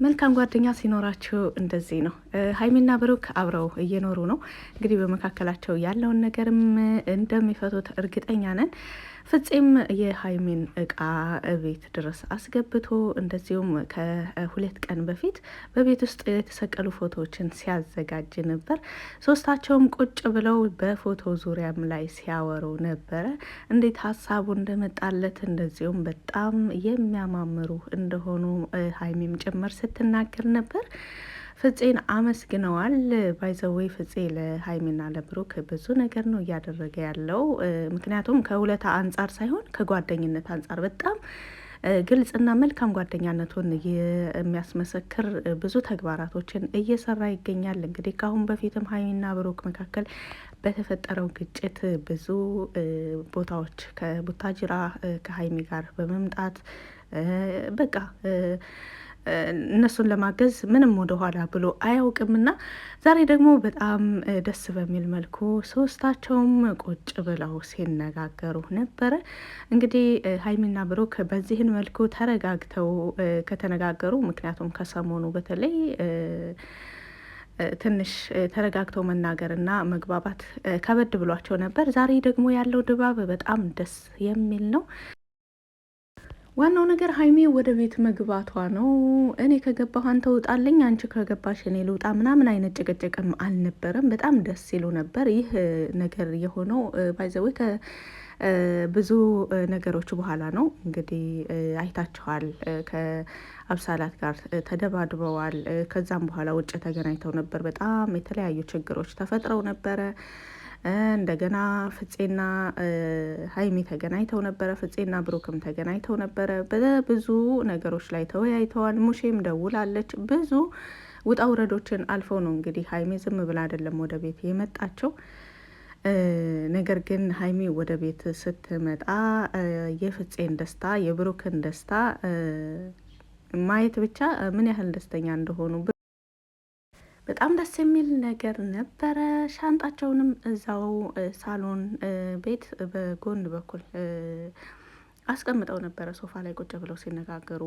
መልካም ጓደኛ ሲኖራችሁ እንደዚህ ነው። ሀይሚና ብሩክ አብረው እየኖሩ ነው። እንግዲህ በመካከላቸው ያለውን ነገርም እንደሚፈቱት እርግጠኛ ነን። ፍፄም የሀይሚን እቃ ቤት ድረስ አስገብቶ እንደዚሁም ከሁለት ቀን በፊት በቤት ውስጥ የተሰቀሉ ፎቶዎችን ሲያዘጋጅ ነበር። ሶስታቸውም ቁጭ ብለው በፎቶ ዙሪያም ላይ ሲያወሩ ነበረ። እንዴት ሀሳቡ እንደመጣለት እንደዚሁም በጣም የሚያማምሩ እንደሆኑ ሀይሚም ጭምር ስትናገር ነበር። ፍፄን አመስግነዋል። ባይዘወይ ፍፄ ለሀይሚና ለብሩክ ብዙ ነገር ነው እያደረገ ያለው። ምክንያቱም ከውለታ አንጻር ሳይሆን ከጓደኝነት አንጻር በጣም ግልጽና መልካም ጓደኛነቱን የሚያስመሰክር ብዙ ተግባራቶችን እየሰራ ይገኛል። እንግዲህ ከአሁን በፊትም ሀይሚና ብሩክ መካከል በተፈጠረው ግጭት ብዙ ቦታዎች ከቡታጅራ ከሀይሚ ጋር በመምጣት በቃ እነሱን ለማገዝ ምንም ወደ ኋላ ብሎ አያውቅምና ዛሬ ደግሞ በጣም ደስ በሚል መልኩ ሶስታቸውም ቁጭ ብለው ሲነጋገሩ ነበረ። እንግዲህ ሀይሚና ብሩክ በዚህን መልኩ ተረጋግተው ከተነጋገሩ ምክንያቱም ከሰሞኑ በተለይ ትንሽ ተረጋግተው መናገርና መግባባት ከበድ ብሏቸው ነበር። ዛሬ ደግሞ ያለው ድባብ በጣም ደስ የሚል ነው። ዋናው ነገር ሀይሚ ወደ ቤት መግባቷ ነው። እኔ ከገባሁ አንተ ውጣልኝ፣ አንቺ ከገባሽ እኔ ልውጣ ምናምን አይነት ጭቅጭቅም አልነበረም። በጣም ደስ ይሉ ነበር። ይህ ነገር የሆነው ባይዘዌ ብዙ ነገሮች በኋላ ነው። እንግዲህ አይታችኋል። ከአብሳላት ጋር ተደባድበዋል። ከዛም በኋላ ውጭ ተገናኝተው ነበር። በጣም የተለያዩ ችግሮች ተፈጥረው ነበረ። እንደገና ፍፄና ሀይሚ ተገናኝተው ነበረ። ፍፄና ብሩክም ተገናኝተው ነበረ። በብዙ ነገሮች ላይ ተወያይተዋል። ሙሼም ደውላለች። ብዙ ውጣ ውረዶችን አልፈው ነው እንግዲህ ሀይሚ ዝም ብላ አይደለም ወደ ቤት የመጣቸው። ነገር ግን ሀይሚ ወደ ቤት ስትመጣ የፍፄን ደስታ የብሩክን ደስታ ማየት ብቻ ምን ያህል ደስተኛ እንደሆኑ በጣም ደስ የሚል ነገር ነበረ። ሻንጣቸውንም እዛው ሳሎን ቤት በጎን በኩል አስቀምጠው ነበረ ሶፋ ላይ ቁጭ ብለው ሲነጋገሩ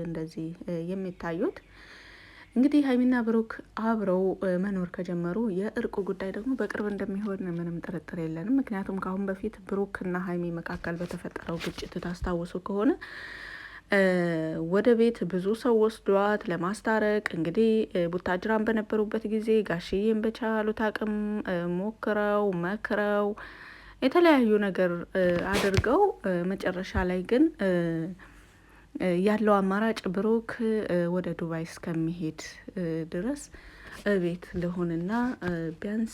እንደዚህ የሚታዩት። እንግዲህ ሀይሚና ብሩክ አብረው መኖር ከጀመሩ የእርቁ ጉዳይ ደግሞ በቅርብ እንደሚሆን ምንም ጥርጥር የለንም። ምክንያቱም ከአሁን በፊት ብሩክና ሀይሚ መካከል በተፈጠረው ግጭት ታስታውሱ ከሆነ ወደ ቤት ብዙ ሰው ወስዷት ለማስታረቅ እንግዲህ ቡታጅራን በነበሩበት ጊዜ ጋሽዬን በቻሉት አቅም ሞክረው መክረው የተለያዩ ነገር አድርገው መጨረሻ ላይ ግን ያለው አማራጭ ብሩክ ወደ ዱባይ እስከሚሄድ ድረስ እቤት ልሆንና ቢያንስ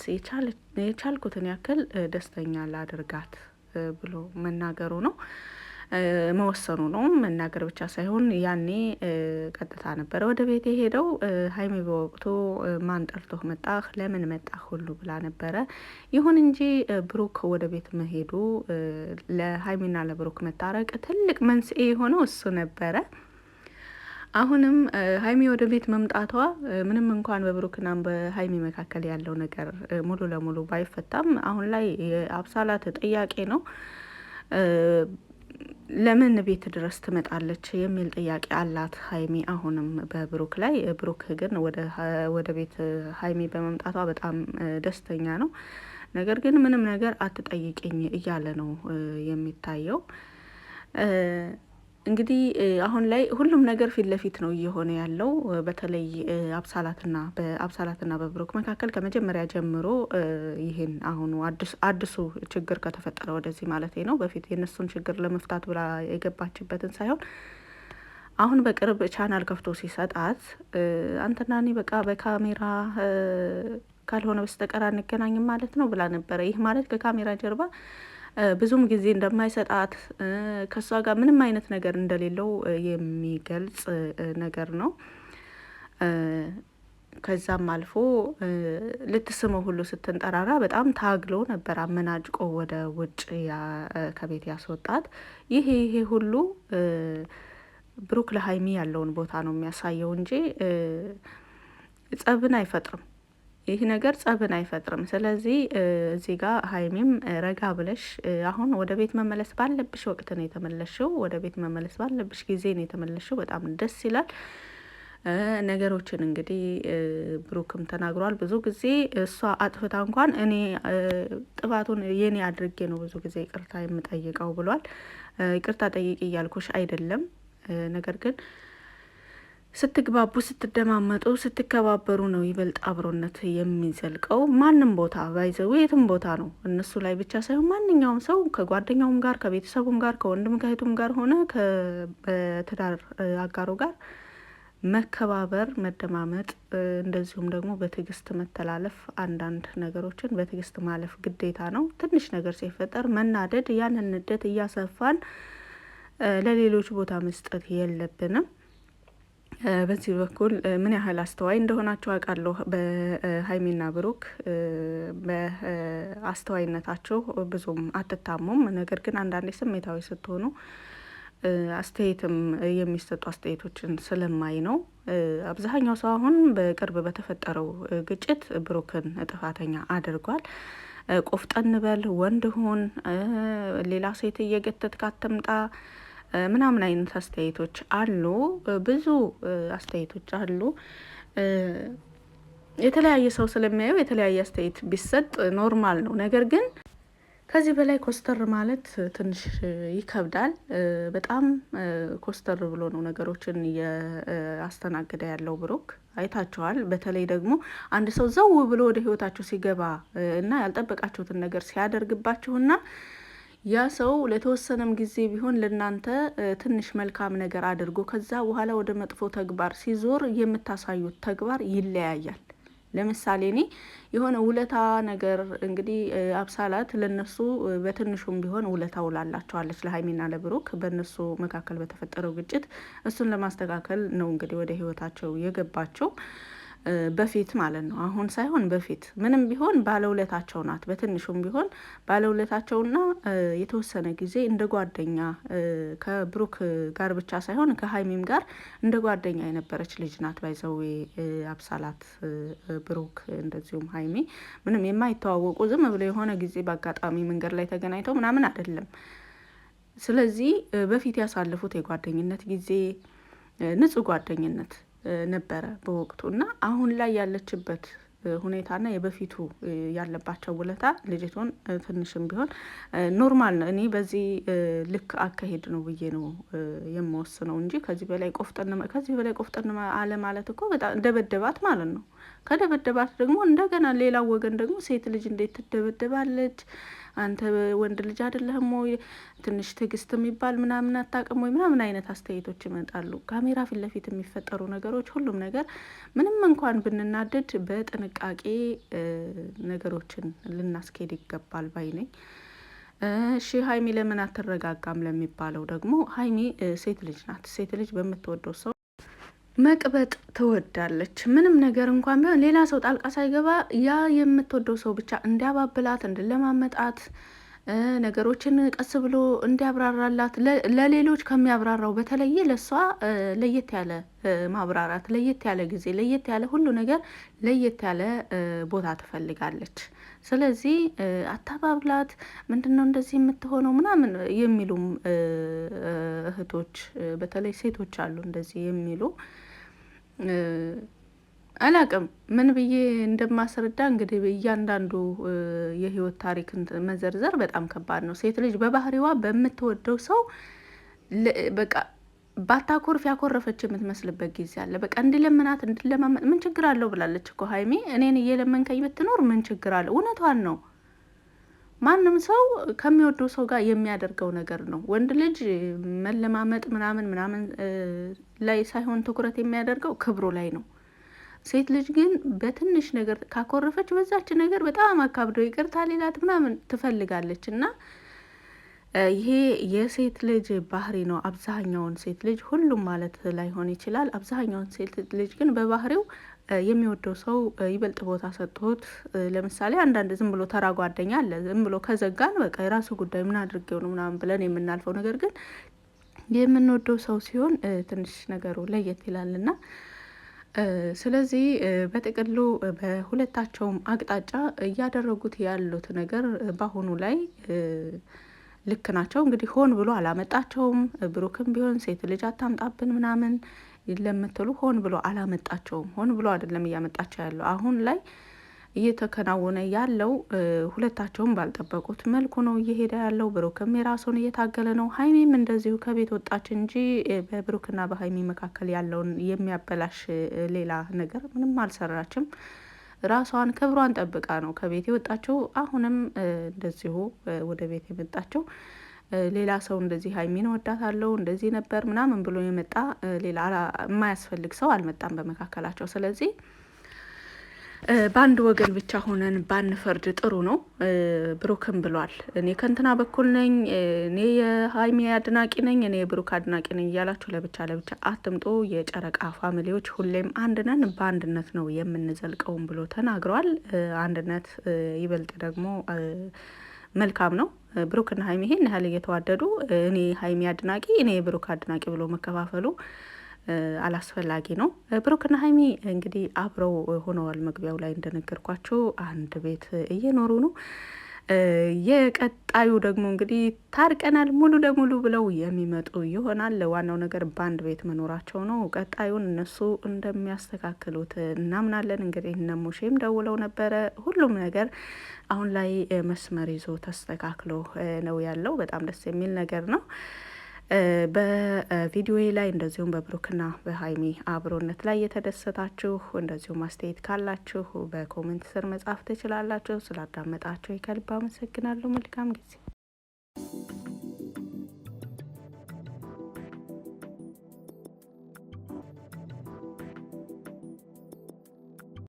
የቻልኩትን ያክል ደስተኛ ላድርጋት ብሎ መናገሩ ነው፣ መወሰኑ ነው። መናገር ብቻ ሳይሆን ያኔ ቀጥታ ነበረ ወደ ቤት የሄደው። ሀይሚ በወቅቱ ማን ጠርቶህ መጣህ፣ ለምን መጣህ ሁሉ ብላ ነበረ። ይሁን እንጂ ብሩክ ወደ ቤት መሄዱ ለሀይሚና ለብሩክ መታረቅ ትልቅ መንስኤ የሆነው እሱ ነበረ። አሁንም ሀይሚ ወደ ቤት መምጣቷ ምንም እንኳን በብሩክና በሀይሚ መካከል ያለው ነገር ሙሉ ለሙሉ ባይፈታም አሁን ላይ የአብሳላት ጥያቄ ነው። ለምን ቤት ድረስ ትመጣለች የሚል ጥያቄ አላት ሀይሚ አሁንም በብሩክ ላይ። ብሩክ ግን ወደ ቤት ሀይሚ በመምጣቷ በጣም ደስተኛ ነው። ነገር ግን ምንም ነገር አትጠይቅኝ እያለ ነው የሚታየው። እንግዲህ አሁን ላይ ሁሉም ነገር ፊት ለፊት ነው እየሆነ ያለው። በተለይ በአብሳላትና በብሩክ መካከል ከመጀመሪያ ጀምሮ ይህን አሁኑ አዲሱ ችግር ከተፈጠረ ወደዚህ ማለት ነው። በፊት የእነሱን ችግር ለመፍታት ብላ የገባችበትን ሳይሆን አሁን በቅርብ ቻናል ከፍቶ ሲሰጣት አንተና እኔ በቃ በካሜራ ካልሆነ በስተቀር አንገናኝም ማለት ነው ብላ ነበረ። ይህ ማለት ከካሜራ ጀርባ ብዙም ጊዜ እንደማይሰጣት ከሷ ጋር ምንም አይነት ነገር እንደሌለው የሚገልጽ ነገር ነው። ከዛም አልፎ ልትስመው ሁሉ ስትንጠራራ በጣም ታግሎ ነበር አመናጭቆ ወደ ውጭ ከቤት ያስወጣት። ይሄ ሁሉ ብሩክ ለሀይሚ ያለውን ቦታ ነው የሚያሳየው እንጂ ጸብን አይፈጥርም። ይህ ነገር ጸብን አይፈጥርም። ስለዚህ እዚህ ጋር ሀይሚም ረጋ ብለሽ አሁን ወደ ቤት መመለስ ባለብሽ ወቅት ነው የተመለሽው፣ ወደ ቤት መመለስ ባለብሽ ጊዜ ነው የተመለሽው። በጣም ደስ ይላል። ነገሮችን እንግዲህ ብሩክም ተናግሯል። ብዙ ጊዜ እሷ አጥፍታ እንኳን እኔ ጥፋቱን የኔ አድርጌ ነው ብዙ ጊዜ ይቅርታ የምጠይቀው ብሏል። ይቅርታ ጠይቂ እያልኩሽ አይደለም፣ ነገር ግን ስትግባቡ፣ ስትደማመጡ፣ ስትከባበሩ ነው ይበልጥ አብሮነት የሚዘልቀው። ማንም ቦታ ባይዘው የትም ቦታ ነው እነሱ ላይ ብቻ ሳይሆን ማንኛውም ሰው ከጓደኛውም ጋር ከቤተሰቡም ጋር ከወንድም ከእህቱም ጋር ሆነ ከትዳር አጋሩ ጋር መከባበር፣ መደማመጥ እንደዚሁም ደግሞ በትዕግስት መተላለፍ፣ አንዳንድ ነገሮችን በትዕግስት ማለፍ ግዴታ ነው። ትንሽ ነገር ሲፈጠር መናደድ፣ ያንን ንደት እያሰፋን ለሌሎች ቦታ መስጠት የለብንም። በዚህ በኩል ምን ያህል አስተዋይ እንደሆናቸው አውቃለሁ። በሀይሚና ብሩክ በአስተዋይነታቸው ብዙም አትታሙም። ነገር ግን አንዳንዴ ስሜታዊ ስትሆኑ አስተያየትም የሚሰጡ አስተያየቶችን ስለማይ ነው። አብዛኛው ሰው አሁን በቅርብ በተፈጠረው ግጭት ብሩክን ጥፋተኛ አድርጓል። ቆፍጠን በል፣ ወንድ ሁን፣ ሌላ ሴት እየገተትክ አትምጣ ምናምን አይነት አስተያየቶች አሉ። ብዙ አስተያየቶች አሉ። የተለያየ ሰው ስለሚያየው የተለያየ አስተያየት ቢሰጥ ኖርማል ነው። ነገር ግን ከዚህ በላይ ኮስተር ማለት ትንሽ ይከብዳል። በጣም ኮስተር ብሎ ነው ነገሮችን እያስተናገደ ያለው ብሩክ፣ አይታችኋል። በተለይ ደግሞ አንድ ሰው ዘው ብሎ ወደ ህይወታችሁ ሲገባ እና ያልጠበቃችሁትን ነገር ሲያደርግባችሁና ያ ሰው ለተወሰነም ጊዜ ቢሆን ለእናንተ ትንሽ መልካም ነገር አድርጎ ከዛ በኋላ ወደ መጥፎ ተግባር ሲዞር የምታሳዩት ተግባር ይለያያል። ለምሳሌ እኔ የሆነ ውለታ ነገር እንግዲህ አብሳላት ለነሱ በትንሹም ቢሆን ውለታ ውላላቸዋለች ለሀይሚና ለብሩክ በእነሱ መካከል በተፈጠረው ግጭት እሱን ለማስተካከል ነው እንግዲህ ወደ ህይወታቸው የገባቸው። በፊት ማለት ነው፣ አሁን ሳይሆን በፊት። ምንም ቢሆን ባለውለታቸው ናት፣ በትንሹም ቢሆን ባለውለታቸውና የተወሰነ ጊዜ እንደ ጓደኛ ከብሩክ ጋር ብቻ ሳይሆን ከሀይሚም ጋር እንደ ጓደኛ የነበረች ልጅ ናት። ባይዘዌ አብሳላት ብሩክ እንደዚሁም ሀይሚ ምንም የማይተዋወቁ ዝም ብሎ የሆነ ጊዜ በአጋጣሚ መንገድ ላይ ተገናኝተው ምናምን አይደለም። ስለዚህ በፊት ያሳለፉት የጓደኝነት ጊዜ ንጹህ ጓደኝነት ነበረ በወቅቱ እና አሁን ላይ ያለችበት ሁኔታና የበፊቱ ያለባቸው ውለታ ልጅቱን ትንሽም ቢሆን ኖርማል ነው። እኔ በዚህ ልክ አካሄድ ነው ብዬ ነው የምወስነው እንጂ ከዚህ በላይ ቆፍጠን አለ ማለት እኮ በጣም ደበደባት ማለት ነው። ከደበደባት ደግሞ እንደገና ሌላው ወገን ደግሞ ሴት ልጅ እንዴት ትደበደባለች? አንተ ወንድ ልጅ አይደለህም ወይ? ትንሽ ትዕግስት የሚባል ምናምን አታውቅም ወይ? ምናምን አይነት አስተያየቶች ይመጣሉ። ካሜራ ፊት ለፊት የሚፈጠሩ ነገሮች፣ ሁሉም ነገር ምንም እንኳን ብንናደድ በጥንቃቄ ነገሮችን ልናስኬድ ይገባል ባይ ነኝ። እሺ ሀይሚ ለምን አትረጋጋም ለሚባለው ደግሞ ሀይሚ ሴት ልጅ ናት። ሴት ልጅ በምትወደው ሰው መቅበጥ ትወዳለች። ምንም ነገር እንኳን ቢሆን ሌላ ሰው ጣልቃ ሳይገባ ያ የምትወደው ሰው ብቻ እንዲያባብላት፣ እንድለማመጣት፣ ነገሮችን ቀስ ብሎ እንዲያብራራላት ለሌሎች ከሚያብራራው በተለየ ለሷ ለየት ያለ ማብራራት፣ ለየት ያለ ጊዜ፣ ለየት ያለ ሁሉ ነገር፣ ለየት ያለ ቦታ ትፈልጋለች። ስለዚህ አታባብላት፣ ምንድነው እንደዚህ የምትሆነው ምናምን የሚሉም እህቶች በተለይ ሴቶች አሉ እንደዚህ የሚሉ። አላቅም ምን ብዬ እንደማስረዳ እንግዲህ እያንዳንዱ የህይወት ታሪክን መዘርዘር በጣም ከባድ ነው። ሴት ልጅ በባህሪዋ በምትወደው ሰው በቃ ባታኮርፍ ያኮረፈች የምትመስልበት ጊዜ አለ። በቃ እንዲለምናት እንዲለማመጥ ምን ችግር አለው ብላለች እኮ ሀይሚ። እኔን እየለመንከኝ ብትኖር ምን ችግር አለው? እውነቷን ነው። ማንም ሰው ከሚወደው ሰው ጋር የሚያደርገው ነገር ነው። ወንድ ልጅ መለማመጥ ምናምን ላይ ሳይሆን ትኩረት የሚያደርገው ክብሩ ላይ ነው። ሴት ልጅ ግን በትንሽ ነገር ካኮረፈች በዛች ነገር በጣም አካብደው ይቅርታ ሌላት ምናምን ትፈልጋለች። እና ይሄ የሴት ልጅ ባህሪ ነው። አብዛኛውን ሴት ልጅ፣ ሁሉም ማለት ላይሆን ይችላል፣ አብዛኛውን ሴት ልጅ ግን በባህሪው የሚወደው ሰው ይበልጥ ቦታ ሰጥቶት፣ ለምሳሌ አንዳንድ ዝም ብሎ ተራ ጓደኛ አለ። ዝም ብሎ ከዘጋን በቃ የራሱ ጉዳይ ምን አድርጌው ነው ምናምን ብለን የምናልፈው ነገር ግን የምንወደው ሰው ሲሆን ትንሽ ነገሩ ለየት ይላልና ስለዚህ በጥቅሉ በሁለታቸውም አቅጣጫ እያደረጉት ያሉት ነገር በአሁኑ ላይ ልክ ናቸው። እንግዲህ ሆን ብሎ አላመጣቸውም። ብሩክም ቢሆን ሴት ልጅ አታምጣብን ምናምን ለምትሉ ሆን ብሎ አላመጣቸውም። ሆን ብሎ አይደለም እያመጣቸው ያለው። አሁን ላይ እየተከናወነ ያለው ሁለታቸውም ባልጠበቁት መልኩ ነው እየሄደ ያለው። ብሩክም የራሱን እየታገለ ነው። ሀይሚም እንደዚሁ ከቤት ወጣች እንጂ በብሩክና በሀይሚ መካከል ያለውን የሚያበላሽ ሌላ ነገር ምንም አልሰራችም። ራሷን ክብሯን ጠብቃ ነው ከቤት የወጣችው። አሁንም እንደዚሁ ወደ ቤት የመጣችው ሌላ ሰው እንደዚህ ሀይሚን ወዳታለሁ እንደዚህ ነበር ምናምን ብሎ የመጣ ሌላ የማያስፈልግ ሰው አልመጣም በመካከላቸው። ስለዚህ በአንድ ወገን ብቻ ሆነን ባንፈርድ ጥሩ ነው። ብሩክም ብሏል፣ እኔ ከእንትና በኩል ነኝ፣ እኔ የሀይሚ አድናቂ ነኝ፣ እኔ የብሩክ አድናቂ ነኝ እያላችሁ ለብቻ ለብቻ አትምጦ። የጨረቃ ፋሚሊዎች ሁሌም አንድ ነን፣ በአንድነት ነው የምንዘልቀውም ብሎ ተናግረዋል። አንድነት ይበልጥ ደግሞ መልካም ነው። ብሩክና ሀይሚ ይሄን ያህል እየተዋደዱ እኔ ሀይሚ አድናቂ እኔ የብሩክ አድናቂ ብሎ መከፋፈሉ አላስፈላጊ ነው። ብሩክና ሀይሚ እንግዲህ አብረው ሆነዋል። መግቢያው ላይ እንደነገርኳቸው አንድ ቤት እየኖሩ ነው። የቀጣዩ ደግሞ እንግዲህ ታርቀናል ሙሉ ለሙሉ ብለው የሚመጡ ይሆናል። ዋናው ነገር በአንድ ቤት መኖራቸው ነው። ቀጣዩን እነሱ እንደሚያስተካክሉት እናምናለን። እንግዲህ እነ ሙሼም ደውለው ነበረ። ሁሉም ነገር አሁን ላይ መስመር ይዞ ተስተካክሎ ነው ያለው። በጣም ደስ የሚል ነገር ነው። በቪዲዮ ላይ እንደዚሁም በብሩክና በሀይሚ አብሮነት ላይ የተደሰታችሁ እንደዚሁም አስተያየት ካላችሁ በኮሜንት ስር መጻፍ ትችላላችሁ። ስላዳመጣችሁ ከልብ አመሰግናለሁ። መልካም ጊዜ